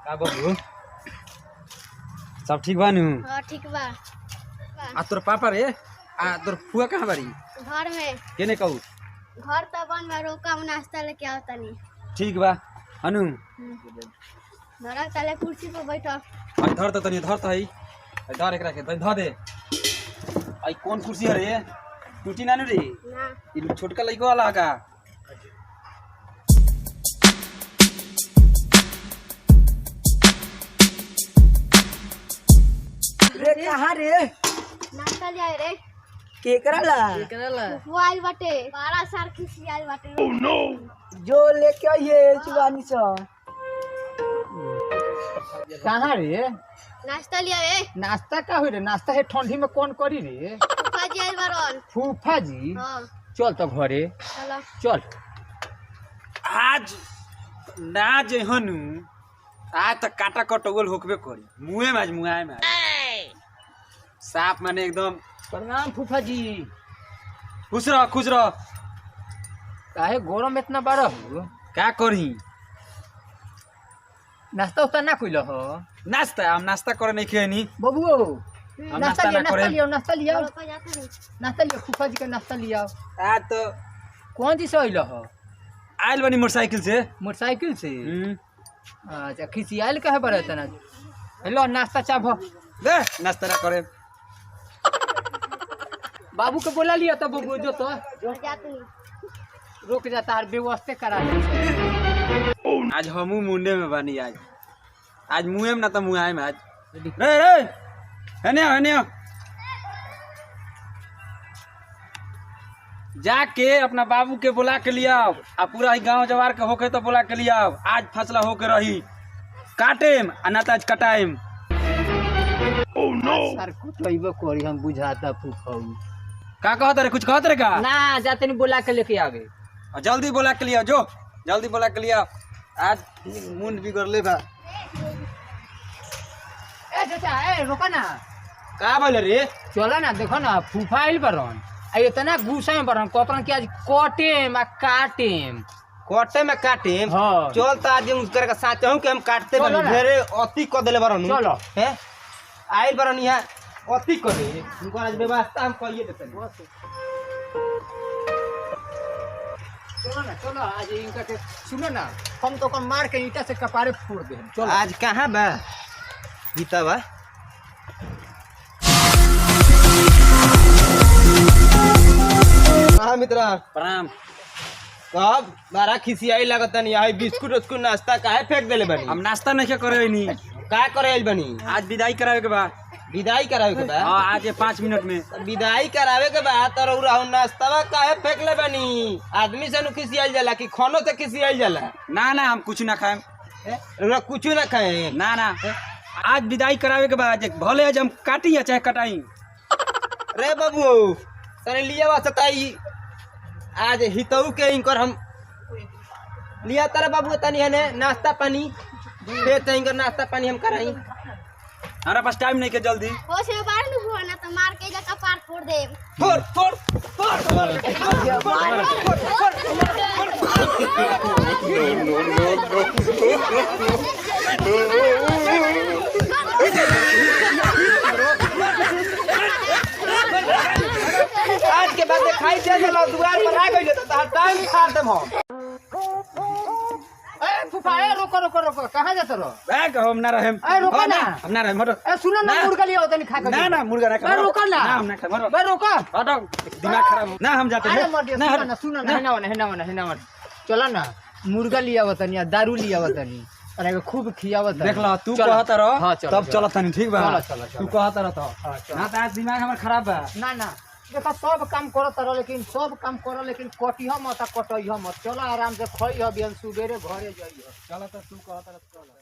का बबू सब ठीक बा नु? हां ठीक बा। आ तोर पापा रे आ तोर फुआ कहां बारी? घर में। केने कहू? घर त बन में रोका नाश्ता लेके आओ तनी। ठीक बा अनु धरा तले कुर्सी पे बैठो। आई धर त तनी धर त हई धर एकरा के धर दे। आई कौन कुर्सी है रे? टूटी नानु रे? ना इ छोटका लइको वाला का? रे कहाँ रे? नाश्ता ले आए रे। केकरा ला? फुआ आइल बाटे 12 साल खिसी आइल बाटे। ओह नो जो लेके आइए जुबानी सा। कहाँ रे? नाश्ता ले आए। नाश्ता का हो रे? नाश्ता है ठंडी में कौन करी रे? फुफा जी आइल बारन। फूफा जी? हां चल तो घरे चलो। चल। आज ना जे हनु आज त काटा कटोगल होकबे करी मुहे में आज मुआए में साफ माने एकदम। प्रणाम फूफा जी। खुश रह। काहे गरम इतना बड़ा हो? का करी? नाश्ता उस्ता ना कइलो हो? नाश्ता हम नाश्ता करे नहीं खेनी बबू हम नाश्ता ना करे। नाश्ता लिया रोका जाता नहीं। नाश्ता लिया फूफा जी का नाश्ता लिया। आज तो कौन जी से अइलो हो? आइल बनी मोटरसाइकिल से। मोटरसाइकिल से? अच्छा खिसियाल कहे बड़ा तना? हेलो नाश्ता चाभ दे नाश्ता ना करे। बाबू के बोला लिया तो बबू जो तो जाते नहीं। रुक जाता है व्यवस्था करा दे। आज हमू मुंडे में बनी आज मुँहे में ना तो मुआए में आज। रे हने जाके अपना बाबू के बुला के लिया आ पूरा गांव जवार के होके तो बुला के लिया। आज फसला होके रही काटेम आ ना तो आज कटाएम। ओह नो सर कुछ होइबो करी हम बुझाता फूफा। का कहत रे? कुछ कहत रे का? ना जाते नहीं बुला के लेके आवे। जल्दी बुला के लिया जो जल्दी बुला के लिया। आज मुंड बिगड़ले बा। ए चाचा ए रुको ना। का बोले रे? चलो ना देखो ना फूफा आइल बरन आ इतना गुस्सा में बरन कहतन कि आज कटेम आ काटेम। कोटे में काटेम। हाँ। चल तो आज उसकर का साथ हूं कि हम काटते चलो बनी ना। ढेरे अति क देले बरन। चलो। हैं आइल बरन यहाँ अति क दे उनको आज व्यवस्था हम कहिए देते। चलो आज इनका के सुनो ना हम तो कौन मार के ईटा से कपारे फोड़ दे। चलो आज कहाँ बा गीता बा? हाँ मित्रा प्रणाम। कब बारा खिसियाई लागत नहीं आई बिस्कुट उस्कुट नाश्ता काहे फेंक देले बनी? हम नाश्ता नहीं करे नी का करे आइल बनी? आज विदाई करावे के बा। विदाई करावे के बा? हाँ आज 5 मिनट में विदाई करावे के बाद तो रउरा नाश्ता काहे फेंक ले बनी? आदमी से नु खिसियाल जाला कि खानो से खिसियाल जाला? ना हम कुछ ना खाएम। रउरा कुछ ना खाए? ना आज विदाई करावे के बाद भले आज हम काटी या चाहे कटाई। रे बाबू तने लिया वा सताई आज हितऊ के इनकर हम लिया तारा बाबू तनी हने नाश्ता पानी फिर तो इनकर नाश्ता पानी हम कराई। हमारा पास टाइम नहीं के जल्दी। होश में बाहर नहीं हुआ ना तो मार के जगह पार फोड़ दे। आज के बाद खाई दे चलो दुआर पर आ गइले तो तार टाइम खा देम हम। ए फूफा ए रोको कहां जात रहो? बैग हम ना रहेम। ए रुको ना। हम ना रहेम हटो। ए सुनो ना मुर्गा लिया होता नहीं खा के। ना मुर्गा ना खा। रुको ना। ना हम ना खा। बे रुको। हटो दिमाग खराब हो। ना हम जाते अरे हैं। मत ना सुनो ना सुनो ना हेना वन चलो ना मुर्गा लिया होता नहीं दारू लिया होता नहीं और एगो खूब खियावत देख लो तू कहत रह हाँ, चलो, तब चलो। चलत नहीं ठीक बा। चलो। तू कहत रह तो हाँ, चलो। ना तो आज दिमाग हमर खराब बा। ना देखो सब काम करो लेकिन कटियो मत कटइयो मत। चलो आराम से खइयो बिहान सुबेरे घरे जाइयो। चलो तो तू कहत रह चलो।